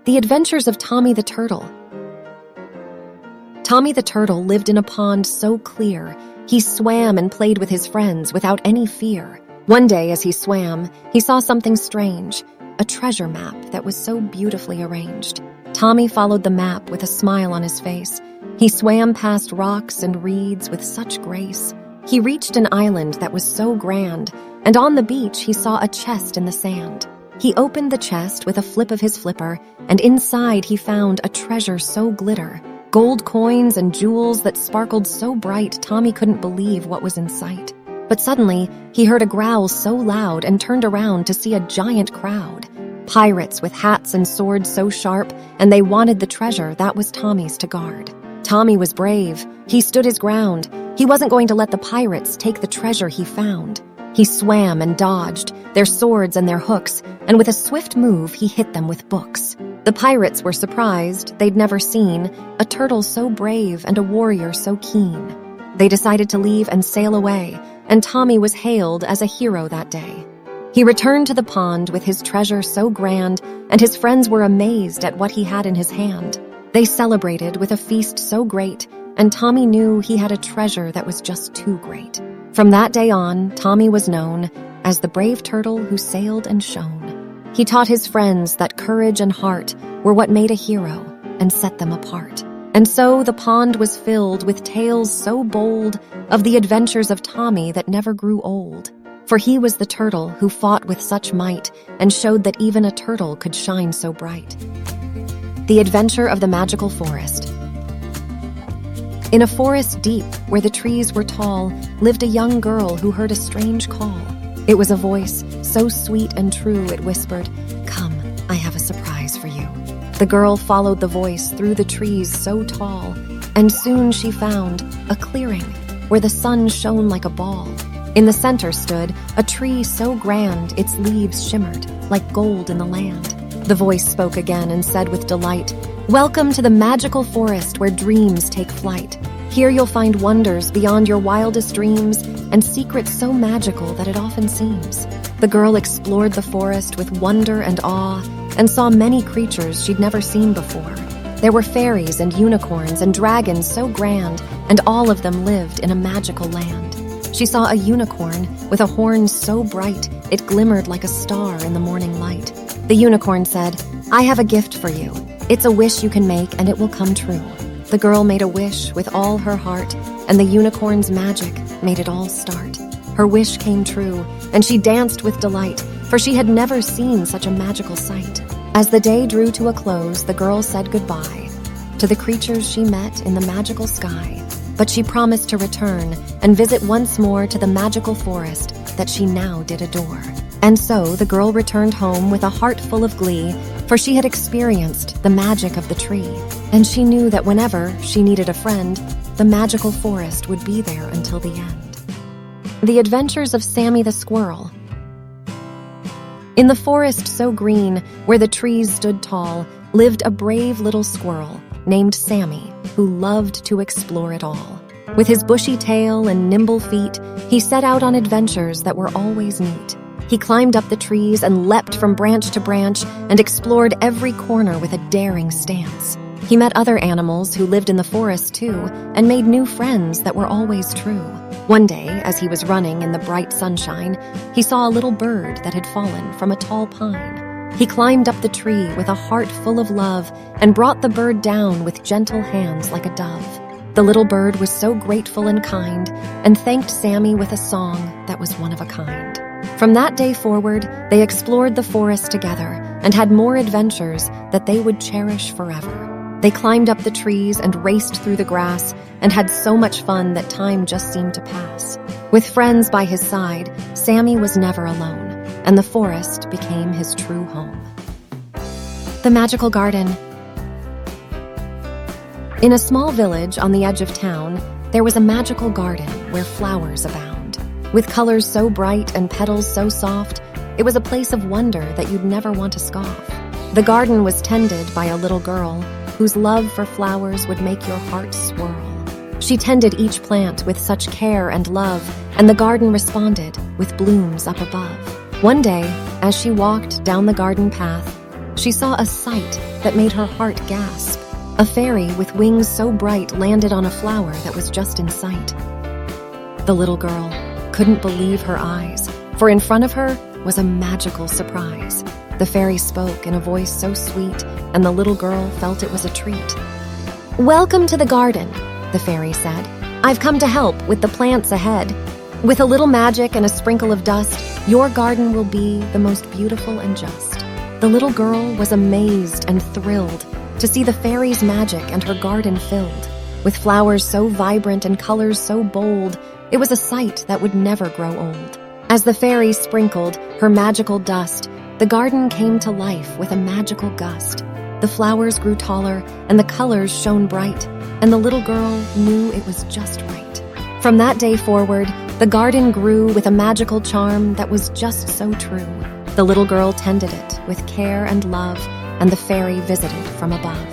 The Adventures of Tommy the Turtle. Tommy the Turtle lived in a pond so clear, he swam and played with his friends without any fear. One day as he swam, he saw something strange, a treasure map that was so beautifully arranged. Tommy followed the map with a smile on his face. He swam past rocks and reeds with such grace. He reached an island that was so grand, and on the beach he saw a chest in the sand. He opened the chest with a flip of his flipper, and inside he found a treasure so glitter. Gold coins and jewels that sparkled so bright Tommy couldn't believe what was in sight. But suddenly, he heard a growl so loud and turned around to see a giant crowd. Pirates with hats and swords so sharp, and they wanted the treasure that was Tommy's to guard. Tommy was brave. He stood his ground. He wasn't going to let the pirates take the treasure he found. He swam and dodged, their swords and their hooks, and with a swift move he hit them with books. The pirates were surprised. They'd never seen a turtle so brave and a warrior so keen. They decided to leave and sail away, and Tommy was hailed as a hero that day. He returned to the pond with his treasure so grand, and his friends were amazed at what he had in his hand. They celebrated with a feast so great, and Tommy knew he had a treasure that was just too great. From that day on, Tommy was known as the brave turtle who sailed and shone. He taught his friends that courage and heart were what made a hero and set them apart. And so the pond was filled with tales so bold of the adventures of Tommy that never grew old. For he was the turtle who fought with such might and showed that even a turtle could shine so bright. The Adventure of the Magical Forest. In a forest deep, where the trees were tall, lived a young girl who heard a strange call. It was a voice, so sweet and true it whispered, "Come, I have a surprise for you." The girl followed the voice through the trees so tall, and soon she found a clearing where the sun shone like a ball. In the center stood a tree so grand its leaves shimmered like gold in the land. The voice spoke again and said with delight, "Welcome to the magical forest where dreams take flight. Here you'll find wonders beyond your wildest dreams and secrets so magical that it often seems." The girl explored the forest with wonder and awe and saw many creatures she'd never seen before. There were fairies and unicorns and dragons so grand, and all of them lived in a magical land. She saw a unicorn with a horn so bright it glimmered like a star in the morning light. The unicorn said, "I have a gift for you. It's a wish you can make and it will come true." The girl made a wish with all her heart, and the unicorn's magic made it all start. Her wish came true, and she danced with delight, for she had never seen such a magical sight. As the day drew to a close, the girl said goodbye to the creatures she met in the magical sky, but she promised to return and visit once more to the magical forest that she now did adore. And so the girl returned home with a heart full of glee, for she had experienced the magic of the tree, and she knew that whenever she needed a friend, the magical forest would be there until the end. The Adventures of Sammy the Squirrel. In the forest so green, where the trees stood tall, lived a brave little squirrel named Sammy, who loved to explore it all. With his bushy tail and nimble feet, he set out on adventures that were always neat. He climbed up the trees and leapt from branch to branch and explored every corner with a daring stance. He met other animals who lived in the forest too and made new friends that were always true. One day, as he was running in the bright sunshine, he saw a little bird that had fallen from a tall pine. He climbed up the tree with a heart full of love and brought the bird down with gentle hands like a dove. The little bird was so grateful and kind and thanked Sammy with a song that was one of a kind. From that day forward, they explored the forest together and had more adventures that they would cherish forever. They climbed up the trees and raced through the grass and had so much fun that time just seemed to pass. With friends by his side, Sammy was never alone, and the forest became his true home. The Magical Garden. In a small village on the edge of town, there was a magical garden where flowers abound. With colors so bright and petals so soft, it was a place of wonder that you'd never want to scoff. The garden was tended by a little girl whose love for flowers would make your heart swirl. She tended each plant with such care and love, and the garden responded with blooms up above. One day, as she walked down the garden path, she saw a sight that made her heart gasp. A fairy with wings so bright landed on a flower that was just in sight. The little girl couldn't believe her eyes, for in front of her was a magical surprise. The fairy spoke in a voice so sweet, and the little girl felt it was a treat. "Welcome to the garden," the fairy said. "I've come to help with the plants ahead. With a little magic and a sprinkle of dust, your garden will be the most beautiful and just." The little girl was amazed and thrilled to see the fairy's magic and her garden filled. With flowers so vibrant and colors so bold, it was a sight that would never grow old. As the fairy sprinkled her magical dust, the garden came to life with a magical gust. The flowers grew taller and the colors shone bright, and the little girl knew it was just right. From that day forward, the garden grew with a magical charm that was just so true. The little girl tended it with care and love, and the fairy visited from above.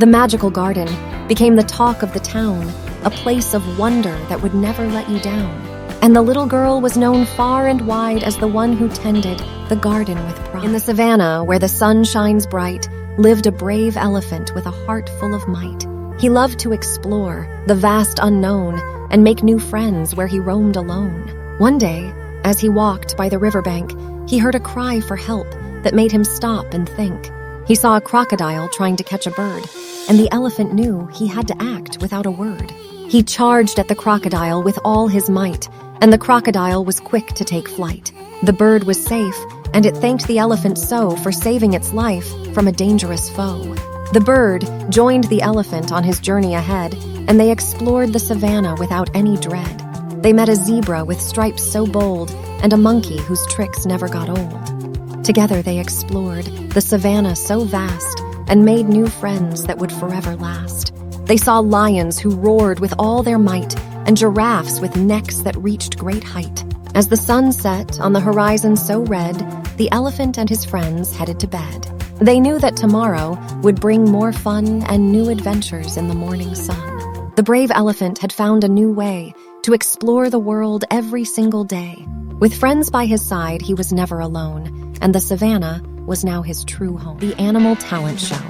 The magical garden became the talk of the town, a place of wonder that would never let you down. And the little girl was known far and wide as the one who tended the garden with pride. In the savannah, where the sun shines bright, lived a brave elephant with a heart full of might. He loved to explore the vast unknown and make new friends where he roamed alone. One day, as he walked by the riverbank, he heard a cry for help that made him stop and think. He saw a crocodile trying to catch a bird, and the elephant knew he had to act without a word. He charged at the crocodile with all his might, and the crocodile was quick to take flight. The bird was safe, and it thanked the elephant so for saving its life from a dangerous foe. The bird joined the elephant on his journey ahead, and they explored the savannah without any dread. They met a zebra with stripes so bold, and a monkey whose tricks never got old. Together they explored the savannah so vast, and made new friends that would forever last. They saw lions who roared with all their might, and giraffes with necks that reached great height. As the sun set on the horizon so red, the elephant and his friends headed to bed. They knew that tomorrow would bring more fun and new adventures in the morning sun. The brave elephant had found a new way to explore the world every single day. With friends by his side, he was never alone, and the savannah was now his true home. The Animal Talent Show.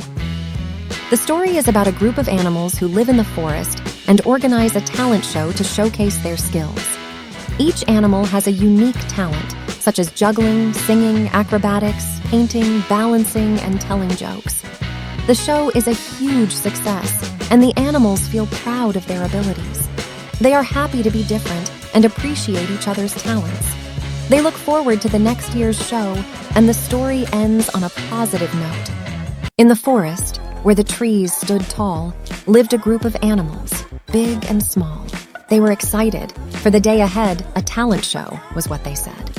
The story is about a group of animals who live in the forest and organize a talent show to showcase their skills. Each animal has a unique talent, such as juggling, singing, acrobatics, painting, balancing, and telling jokes. The show is a huge success, and the animals feel proud of their abilities. They are happy to be different and appreciate each other's talents. They look forward to the next year's show, and the story ends on a positive note. In the forest, where the trees stood tall, lived a group of animals, big and small. They were excited. For the day ahead, a talent show was what they said.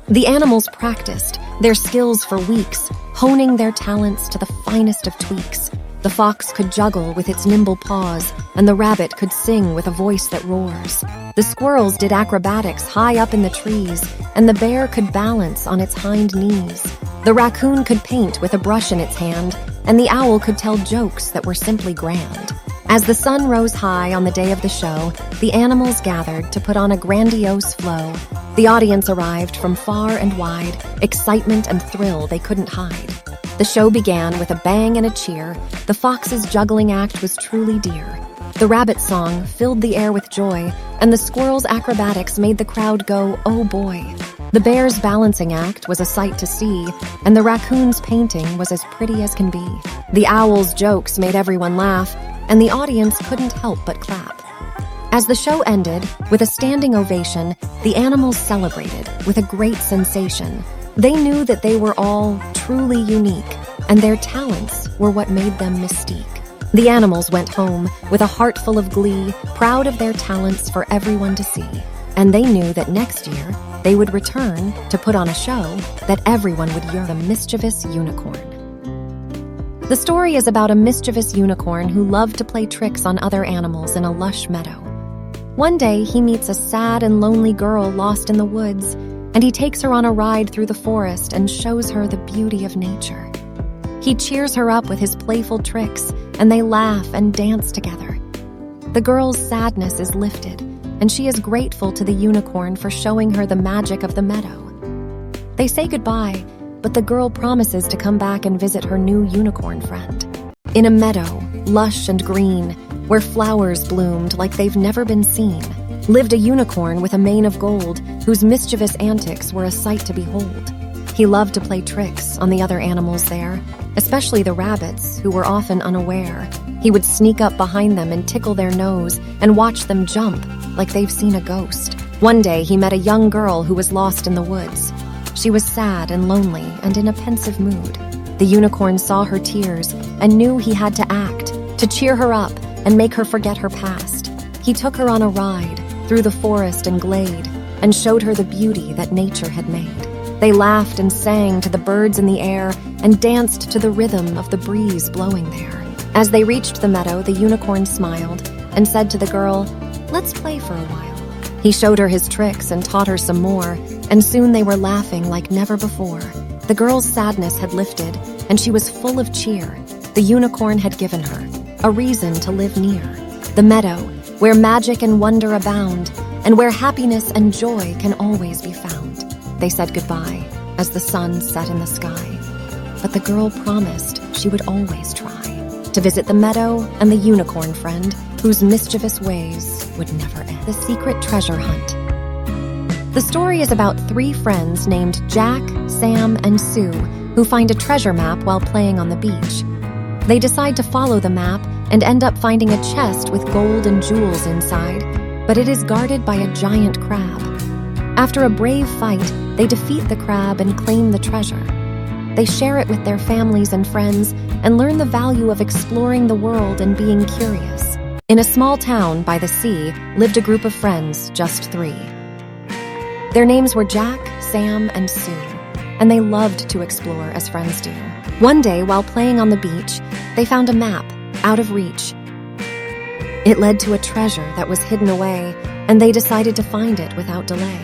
The animals practiced their skills for weeks, honing their talents to the finest of tweaks. The fox could juggle with its nimble paws, and the rabbit could sing with a voice that roars. The squirrels did acrobatics high up in the trees, and the bear could balance on its hind knees. The raccoon could paint with a brush in its hand, and the owl could tell jokes that were simply grand. As the sun rose high on the day of the show, the animals gathered to put on a grandiose flow. The audience arrived from far and wide, excitement and thrill they couldn't hide. The show began with a bang and a cheer. The fox's juggling act was truly dear. The rabbit's song filled the air with joy, and the squirrel's acrobatics made the crowd go, "Oh boy." The bear's balancing act was a sight to see, and the raccoon's painting was as pretty as can be. The owl's jokes made everyone laugh, and the audience couldn't help but clap. As the show ended, with a standing ovation, the animals celebrated with a great sensation. They knew that they were all truly unique, and their talents were what made them mystique. The animals went home with a heart full of glee, proud of their talents for everyone to see. And they knew that next year, they would return to put on a show that everyone would yearn. The Mischievous Unicorn. The story is about a mischievous unicorn who loved to play tricks on other animals in a lush meadow. One day, he meets a sad and lonely girl lost in the woods, and he takes her on a ride through the forest and shows her the beauty of nature. He cheers her up with his playful tricks, and they laugh and dance together. The girl's sadness is lifted, and she is grateful to the unicorn for showing her the magic of the meadow. They say goodbye, but the girl promises to come back and visit her new unicorn friend. In a meadow, lush and green, where flowers bloomed like they've never been seen, lived a unicorn with a mane of gold whose mischievous antics were a sight to behold. He loved to play tricks on the other animals there, especially the rabbits, who were often unaware. He would sneak up behind them and tickle their nose and watch them jump like they've seen a ghost. One day, he met a young girl who was lost in the woods. She was sad and lonely and in a pensive mood. The unicorn saw her tears and knew he had to act, to cheer her up and make her forget her past. He took her on a ride through the forest and glade and showed her the beauty that nature had made. They laughed and sang to the birds in the air and danced to the rhythm of the breeze blowing there. As they reached the meadow, the unicorn smiled and said to the girl, "Let's play for a while." He showed her his tricks and taught her some more, and soon they were laughing like never before. The girl's sadness had lifted, and she was full of cheer. The unicorn had given her a reason to live near the meadow, where magic and wonder abound, and where happiness and joy can always be found. They said goodbye as the sun set in the sky, but the girl promised she would always try to visit the meadow and the unicorn friend whose mischievous ways would never end. The Secret Treasure Hunt. The story is about three friends named Jack, Sam, and Sue who find a treasure map while playing on the beach. They decide to follow the map and end up finding a chest with gold and jewels inside, but it is guarded by a giant crab. After a brave fight, they defeat the crab and claim the treasure. They share it with their families and friends and learn the value of exploring the world and being curious. In a small town by the sea lived a group of friends, just three. Their names were Jack, Sam, and Sue, and they loved to explore as friends do. One day, while playing on the beach, they found a map out of reach. It led to a treasure that was hidden away, and they decided to find it without delay.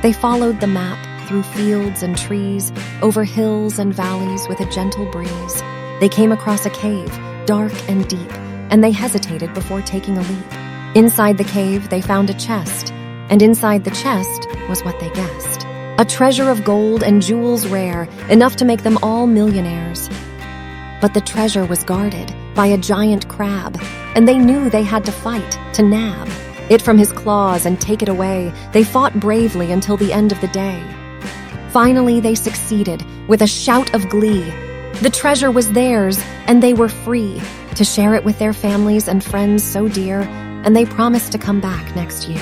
They followed the map through fields and trees, over hills and valleys with a gentle breeze. They came across a cave, dark and deep, and they hesitated before taking a leap. Inside the cave, they found a chest, and inside the chest was what they guessed. A treasure of gold and jewels rare, enough to make them all millionaires. But the treasure was guarded by a giant crab, and they knew they had to fight to nab it from his claws and take it away. They fought bravely until the end of the day. Finally, they succeeded with a shout of glee. The treasure was theirs, and they were free to share it with their families and friends so dear, and they promised to come back next year.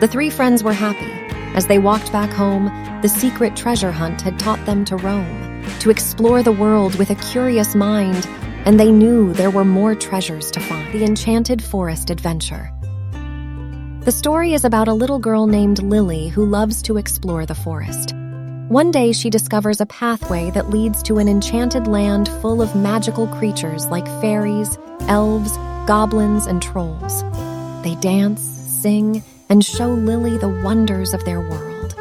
The three friends were happy. As they walked back home, the secret treasure hunt had taught them to roam, to explore the world with a curious mind, and they knew there were more treasures to find. The Enchanted Forest Adventure. The story is about a little girl named Lily who loves to explore the forest. One day, she discovers a pathway that leads to an enchanted land full of magical creatures like fairies, elves, goblins, and trolls. They dance, sing, and show Lily the wonders of their world.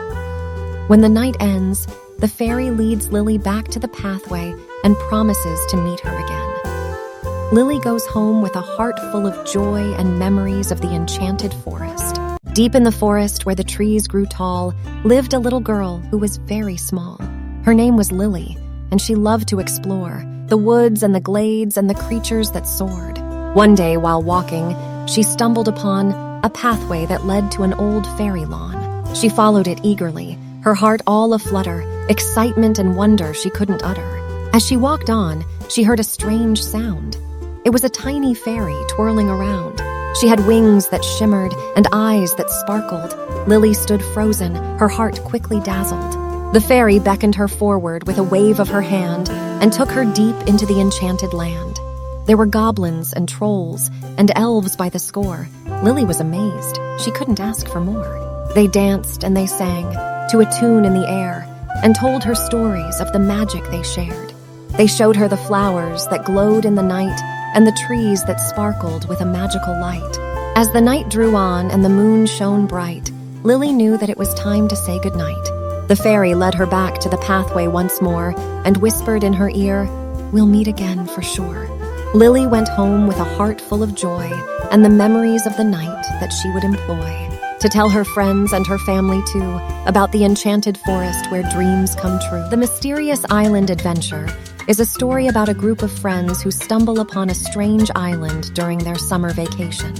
When the night ends, the fairy leads Lily back to the pathway and promises to meet her again. Lily goes home with a heart full of joy and memories of the enchanted forest. Deep in the forest, where the trees grew tall, lived a little girl who was very small. Her name was Lily, and she loved to explore the woods and the glades and the creatures that soared. One day, while walking, she stumbled upon a pathway that led to an old fairy lawn. She followed it eagerly, her heart all aflutter, excitement and wonder she couldn't utter. As she walked on, she heard a strange sound. It was a tiny fairy twirling around. She had wings that shimmered and eyes that sparkled. Lily stood frozen, her heart quickly dazzled. The fairy beckoned her forward with a wave of her hand and took her deep into the enchanted land. There were goblins and trolls and elves by the score. Lily was amazed. She couldn't ask for more. They danced and they sang to a tune in the air and told her stories of the magic they shared. They showed her the flowers that glowed in the night and the trees that sparkled with a magical light. As the night drew on and the moon shone bright, Lily knew that it was time to say goodnight. The fairy led her back to the pathway once more and whispered in her ear, "We'll meet again for sure." Lily went home with a heart full of joy and the memories of the night that she would employ to to tell her friends and her family too about the enchanted forest where dreams come true. The Mysterious Island Adventure is a story about a group of friends who stumble upon a strange island during their summer vacation.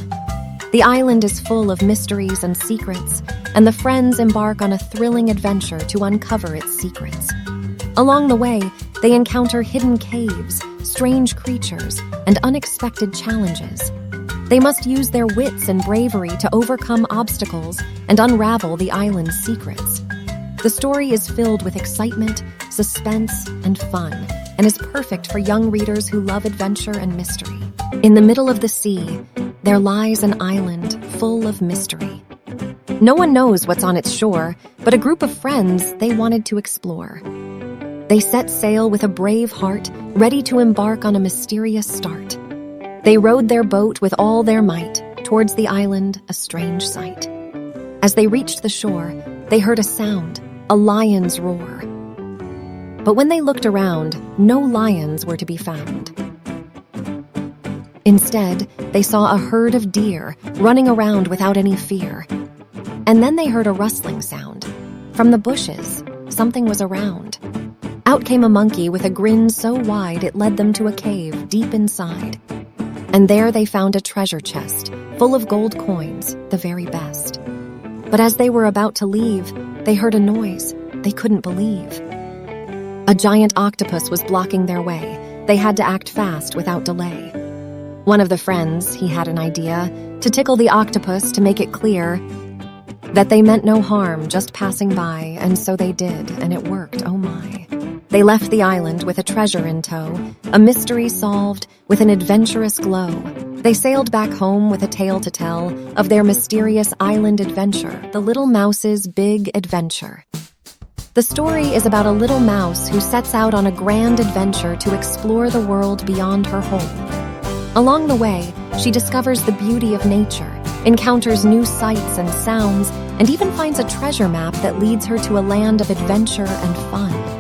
The island is full of mysteries and secrets, and the friends embark on a thrilling adventure to uncover its secrets. Along the way, they encounter hidden caves, strange creatures, and unexpected challenges. They must use their wits and bravery to overcome obstacles and unravel the island's secrets. The story is filled with excitement, suspense, and fun, and is perfect for young readers who love adventure and mystery. In the middle of the sea, there lies an island full of mystery. No one knows what's on its shore, but a group of friends they wanted to explore. They set sail with a brave heart, ready to embark on a mysterious start. They rowed their boat with all their might towards the island, a strange sight. As they reached the shore, they heard a sound, a lion's roar. But when they looked around, no lions were to be found. Instead, they saw a herd of deer running around without any fear. And then they heard a rustling sound. From the bushes, something was around. Out came a monkey with a grin so wide it led them to a cave deep inside. And there they found a treasure chest full of gold coins, the very best. But as they were about to leave, they heard a noise they couldn't believe. A giant octopus was blocking their way. They had to act fast without delay. One of the friends, he had an idea, to tickle the octopus to make it clear that they meant no harm, just passing by, and so they did, and it worked, oh my. They left the island with a treasure in tow, a mystery solved with an adventurous glow. They sailed back home with a tale to tell of their mysterious island adventure, the Little Mouse's Big Adventure. The story is about a little mouse who sets out on a grand adventure to explore the world beyond her home. Along the way, she discovers the beauty of nature, encounters new sights and sounds, and even finds a treasure map that leads her to a land of adventure and fun.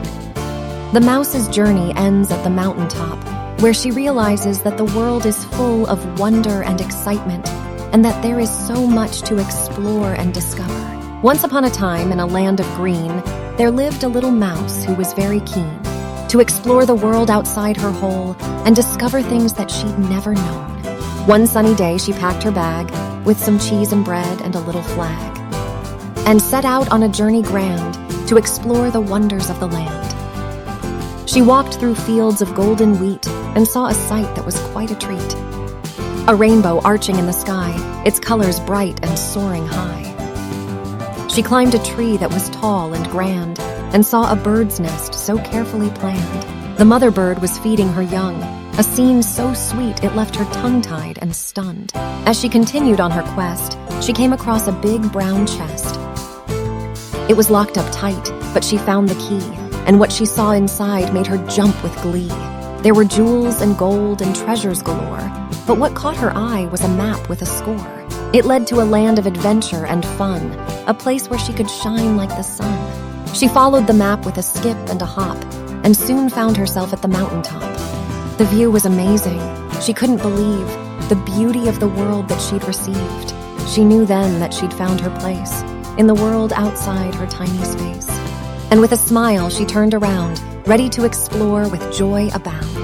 The mouse's journey ends at the mountaintop, where she realizes that the world is full of wonder and excitement, and that there is so much to explore and discover. Once upon a time, in a land of green, there lived a little mouse who was very keen to explore the world outside her hole and discover things that she'd never known. One sunny day, she packed her bag with some cheese and bread and a little flag, and set out on a journey grand to explore the wonders of the land. She walked through fields of golden wheat and saw a sight that was quite a treat. A rainbow arching in the sky, its colors bright and soaring high. She climbed a tree that was tall and grand and saw a bird's nest so carefully planned. The mother bird was feeding her young, a scene so sweet it left her tongue-tied and stunned. As she continued on her quest, she came across a big brown chest. It was locked up tight, but she found the key, and what she saw inside made her jump with glee. There were jewels and gold and treasures galore, but what caught her eye was a map with a score. It led to a land of adventure and fun, a place where she could shine like the sun. She followed the map with a skip and a hop, and soon found herself at the mountaintop. The view was amazing. She couldn't believe the beauty of the world that she'd received. She knew then that she'd found her place in the world outside her tiny space. And with a smile, she turned around, ready to explore with joy abound.